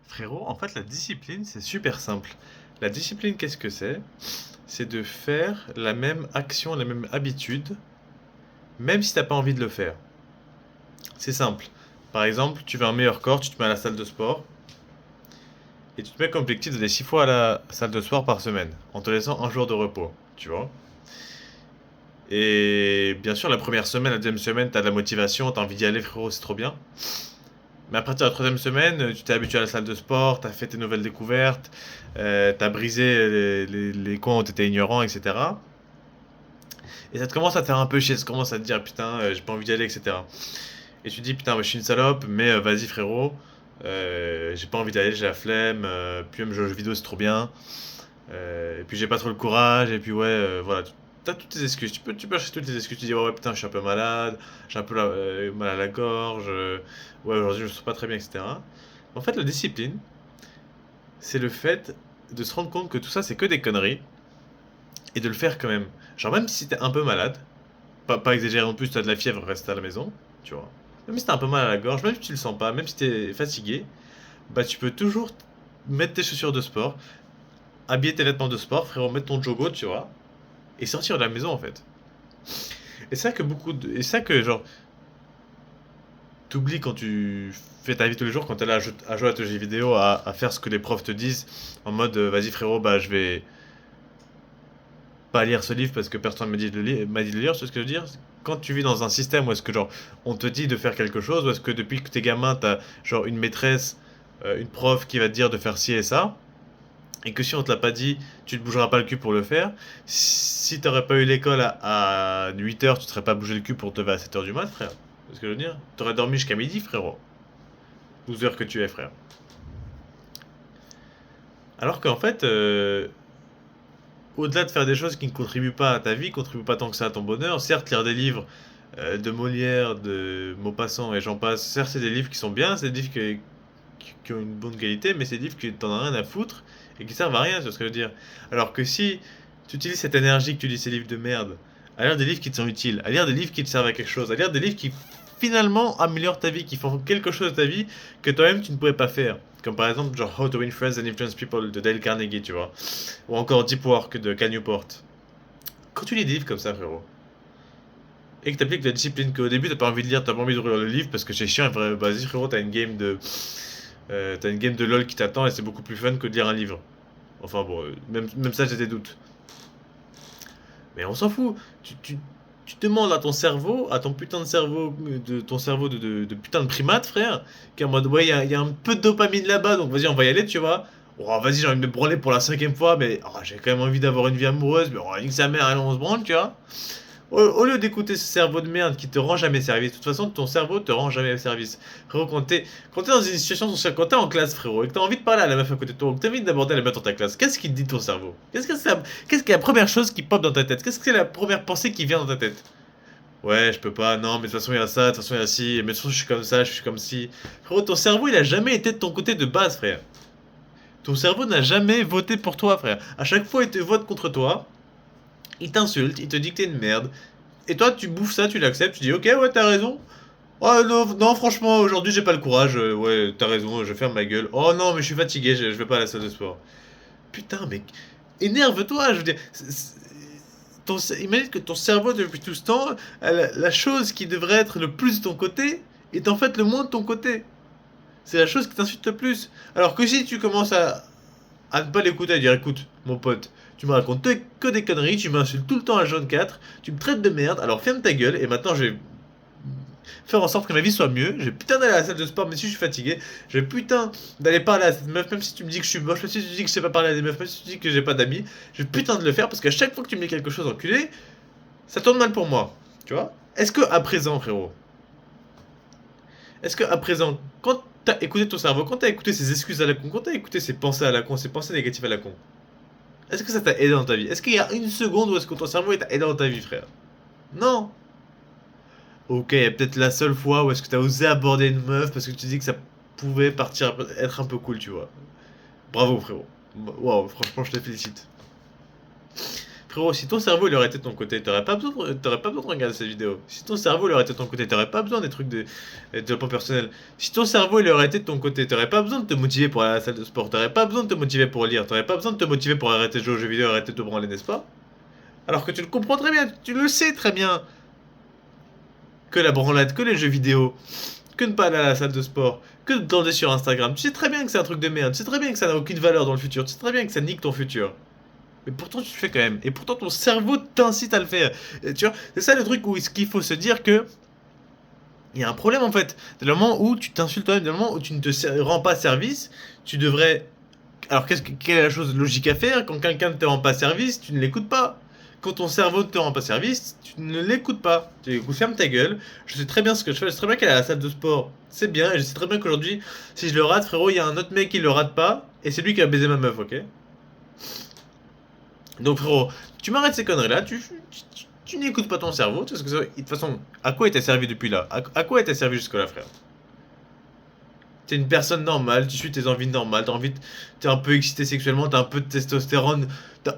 Frérot, en fait, la discipline, c'est super simple. La discipline, qu'est-ce que c'est? C'est de faire la même action, la même habitude, même si t'as pas envie de le faire. C'est simple. Par exemple, tu veux un meilleur corps, tu te mets à la salle de sport, et tu te mets comme objectif d'aller 6 fois à la salle de sport par semaine, en te laissant un jour de repos, tu vois. Et bien sûr, la première semaine, la deuxième semaine, t'as de la motivation, t'as envie d'y aller, frérot, c'est trop bien. Mais à partir de la troisième semaine, tu t'es habitué à la salle de sport, t'as fait tes nouvelles découvertes, t'as brisé les coins où t'étais ignorant, etc. Et ça te commence à te faire un peu chier, ça commence à te dire putain, j'ai pas envie d'y aller, etc. Et tu te dis putain, moi, je suis une salope, mais vas-y frérot, j'ai pas envie d'aller, j'ai la flemme, puis même jouer aux jeux vidéo c'est trop bien, et puis j'ai pas trop le courage, et puis ouais, voilà. T'as toutes tes excuses, tu peux acheter toutes tes excuses, tu dis ouais, ouais, putain, je suis un peu malade, j'ai un peu mal à la gorge, ouais, aujourd'hui je me sens pas très bien, etc. En fait, la discipline, c'est le fait de se rendre compte que tout ça c'est que des conneries, et de le faire quand même. Genre, même si t'es un peu malade, pas exagérer non plus, t'as de la fièvre, reste à la maison, tu vois. Même si t'as un peu mal à la gorge, même si tu le sens pas, même si t'es fatigué, bah tu peux toujours mettre tes chaussures de sport, habiller tes vêtements de sport, frérot, mettre ton jogo, tu vois, et sortir de la maison en fait. Et ça que et ça que genre t'oublies quand tu fais ta vie tous les jours, quand t'es là à jouer à tes jeux vidéo, à faire ce que les profs te disent, en mode vas-y frérot, bah je vais pas lire ce livre parce que personne m'a dit de le lire, c'est ce que je veux dire. Quand tu vis dans un système où est-ce que genre on te dit de faire quelque chose, ou est-ce que depuis que t'es gamin t'as genre une maîtresse, une prof qui va te dire de faire ci et ça, et que si on te l'a pas dit, tu te bougeras pas le cul pour le faire. Si t'aurais pas eu l'école à 8 heures, tu te serais pas bougé le cul pour te lever à 7 heures du mat, frère. C'est ce que je veux dire. T'aurais dormi jusqu'à midi, frérot. 12 heures que tu es, frère. Alors qu'en fait, au-delà de faire des choses qui ne contribuent pas à ta vie, contribuent pas tant que ça à ton bonheur, certes, lire des livres de Molière, de Maupassant et j'en passe, certes, c'est des livres qui sont bien, c'est des livres qui ont une bonne qualité, mais c'est des livres que t'en as rien à foutre et qui servent à rien, c'est ce que je veux dire. Alors que si tu utilises cette énergie que tu lis ces livres de merde, à lire des livres qui te sont utiles, à lire des livres qui te servent à quelque chose, à lire des livres qui finalement améliorent ta vie, qui font quelque chose de ta vie que toi-même tu ne pourrais pas faire. Comme par exemple, genre How to Win Friends and Influence People de Dale Carnegie, tu vois. Ou encore Deep Work de Cal Newport. Quand tu lis des livres comme ça, frérot, et que t'appliques la discipline qu'au début t'as pas envie de lire, t'as pas envie d'ouvrir le livre parce que c'est chiant, et vas-y frérot, t'as une game de LoL qui t'attend et c'est beaucoup plus fun que de lire un livre. Enfin bon, même ça j'ai des doutes. Mais on s'en fout. Tu demandes à ton cerveau, à ton putain de cerveau, de ton cerveau de putain de primate, frère, qui est en mode ouais, y a un peu de dopamine là-bas, donc vas-y, on va y aller, tu vois. Oh, vas-y, j'ai envie de me branler pour la cinquième fois, mais oh, j'ai quand même envie d'avoir une vie amoureuse, mais oh, nique sa mère, allez, on se branle, tu vois. Au lieu d'écouter ce cerveau de merde qui te rend jamais service, de toute façon, ton cerveau te rend jamais service. Frérot, quand t'es dans une situation sociale, quand t'es en classe, frérot, et que t'as envie de parler à la meuf à côté de toi, ou que t'as envie d'aborder la meuf dans ta classe, qu'est-ce qu'il te dit ton cerveau? Qu'est-ce que est la première chose qui pop dans ta tête? Qu'est-ce que c'est la première pensée qui vient dans ta tête? Ouais, je peux pas, non, mais de toute façon, il y a ça, de toute façon, il y a ci, mais de toute façon, je suis comme ça, je suis comme ci. Frérot, ton cerveau, il a jamais été de ton côté de base, frère. Ton cerveau n'a jamais voté pour toi, frère. À chaque fois, il te vote contre toi, il t'insulte, il te dit que t'es une merde. Et toi, tu bouffes ça, tu l'acceptes, tu dis ok, ouais, t'as raison. Oh non, non, franchement, aujourd'hui, j'ai pas le courage. Ouais, t'as raison, je ferme ma gueule. Oh non, mais je suis fatigué, je vais pas à la salle de sport. Putain, mais énerve-toi, je veux dire. Imagine que ton cerveau, depuis tout ce temps, la chose qui devrait être le plus de ton côté est en fait le moins de ton côté. C'est la chose qui t'insulte le plus. Alors que si tu commences à ne pas l'écouter, à dire écoute, mon pote, tu me racontes que des conneries, tu m'insultes tout le temps à jaune 4, tu me traites de merde, alors ferme ta gueule et maintenant je vais faire en sorte que ma vie soit mieux. Je vais putain d'aller à la salle de sport, même si je suis fatigué. Je vais putain d'aller parler à cette meuf, même si tu me dis que je suis moche, même si tu dis que je sais pas parler à des meufs, même si tu dis que j'ai pas d'amis. Je vais putain de le faire parce qu'à chaque fois que tu me dis quelque chose, enculé, ça tourne mal pour moi. Tu vois? Est-ce que à présent, frérot, est-ce que à présent, quand t'as écouté ton cerveau, quand t'as écouté ses excuses à la con, quand t'as écouté ses pensées à la con, ses pensées négatives à la con, est-ce que ça t'a aidé dans ta vie? Est-ce qu'il y a une seconde où est-ce que ton cerveau t'a aidé dans ta vie, frère? Non. Ok, il y a peut-être la seule fois où est-ce que t'as osé aborder une meuf parce que tu dis que ça pouvait partir, être un peu cool, tu vois. Bravo, frérot. Waouh, franchement, je te félicite. Frérot, frérot, si ton cerveau il aurait été de ton côté, t'aurais pas besoin de regarder cette vidéo. Si ton cerveau il aurait été de ton côté, t'aurais pas besoin des trucs de développement personnel. Si ton cerveau il aurait été de ton côté, t'aurais pas besoin de te motiver pour aller à la salle de sport, t'aurais pas besoin de te motiver pour lire, t'aurais pas besoin de te motiver pour arrêter de jouer aux jeux vidéo, arrêter de te branler, n'est-ce pas? Alors que tu le comprends très bien, tu le sais très bien que la branlette, que les jeux vidéo, que ne pas aller à la salle de sport, que de glander sur Instagram, tu sais très bien que c'est un truc de merde, tu sais très bien que ça n'a aucune valeur dans le futur, tu sais très bien que ça nique ton futur. Mais pourtant tu le fais quand même, et pourtant ton cerveau t'incite à le faire. Et tu vois, c'est ça le truc où ce qu'il faut se dire que il y a un problème en fait. Dès le moment où tu t'insultes toi-même, dès le moment où tu ne te rends pas service, tu devrais. Alors quelle est la chose logique à faire quand quelqu'un ne te rend pas service, tu ne l'écoutes pas. Quand ton cerveau ne te rend pas service, tu ne l'écoutes pas. Tu fermes ta gueule. Je sais très bien ce que je fais. Je sais très bien qu'elle est à la salle de sport. C'est bien. Et je sais très bien qu'aujourd'hui, si je le rate, frérot, il y a un autre mec qui le rate pas. Et c'est lui qui a baisé ma meuf, ok? Donc, frérot, tu m'arrêtes ces conneries-là. Tu n'écoutes pas ton cerveau. Tu sais ce que de toute façon, à quoi il t'a servi depuis là? À quoi il t'a servi jusque-là, frère? T'es une personne normale, tu suis tes envies normales, t'es un peu excité sexuellement, t'as un peu de testostérone, t'as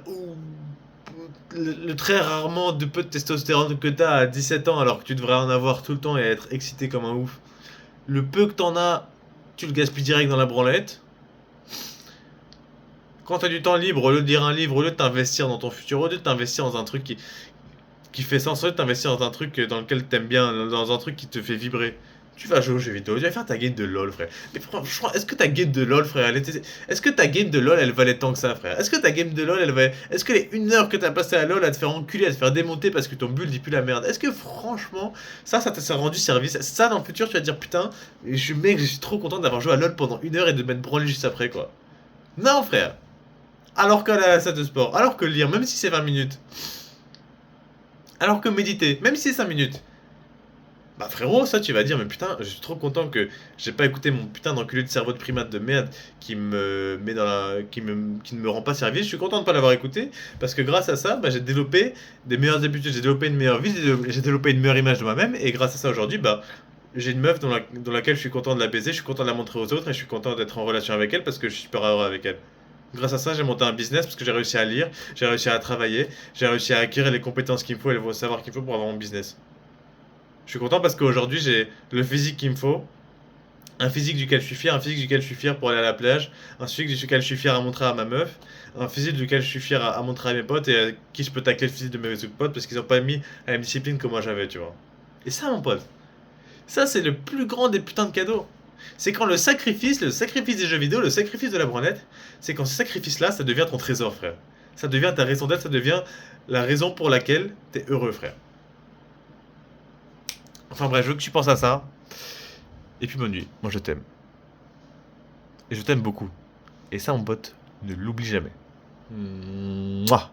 le très rarement de peu de testostérone que t'as à 17 ans alors que tu devrais en avoir tout le temps et être excité comme un ouf. Le peu que t'en as, tu le gaspilles direct dans la branlette. Quand t'as du temps libre, au lieu de lire un livre, au lieu de t'investir dans ton futur, au lieu de t'investir dans un truc qui fait sens, au lieu de t'investir dans un truc dans lequel t'aimes bien, dans un truc qui te fait vibrer, tu vas jouer aux jeux vidéo, tu vas faire ta game de LoL, frère. Mais franchement, est-ce que ta game de LoL, frère, est-ce que ta game de LoL, elle valait tant que ça, frère? Est-ce que ta game de LoL, elle valait... Est-ce que les 1 heure que t'as passé à LoL à te faire enculer, à te faire démonter parce que ton build dit plus la merde, est-ce que franchement, ça t'a rendu service? Ça, dans le futur, tu vas te dire, putain, mec, je suis trop content d'avoir joué à LoL pendant 1 heure et de m'être branlé juste après, quoi. Non, frère. Alors qu'à la salle de sport, alors que lire, même si c'est 20 minutes. Alors que méditer, même si c'est 5 minutes. Bah frérot, ça tu vas dire, mais putain, je suis trop content que j'ai pas écouté mon putain d'enculé de cerveau de primate de merde qui me met dans la. Qui ne me rend pas service. Je suis content de pas l'avoir écouté parce que grâce à ça, bah, j'ai développé des meilleures habitudes, j'ai développé une meilleure vie, j'ai développé une meilleure image de moi-même et grâce à ça aujourd'hui, bah j'ai une meuf dans laquelle je suis content de la baiser, je suis content de la montrer aux autres et je suis content d'être en relation avec elle parce que je suis super heureux avec elle. Grâce à ça, j'ai monté un business parce que j'ai réussi à lire, j'ai réussi à travailler, j'ai réussi à acquérir les compétences qu'il me faut et le savoir qu'il faut pour avoir mon business. Je suis content parce qu'aujourd'hui j'ai le physique qu'il me faut, un physique duquel je suis fier, un physique duquel je suis fier pour aller à la plage, un physique duquel je suis fier à montrer à ma meuf, un physique duquel je suis fier à montrer à mes potes et à qui je peux tacler le physique de mes autres potes parce qu'ils ont pas mis la même discipline que moi j'avais, tu vois. Et ça, mon pote, ça c'est le plus grand des putains de cadeaux. C'est quand le sacrifice des jeux vidéo, le sacrifice de la branlette, c'est quand ce sacrifice-là, ça devient ton trésor, frère. Ça devient ta raison d'être, ça devient la raison pour laquelle t'es heureux, frère. Enfin bref, je veux que tu penses à ça. Et puis bonne nuit. Moi je t'aime. Et je t'aime beaucoup. Et ça, mon pote, ne l'oublie jamais. Mouah.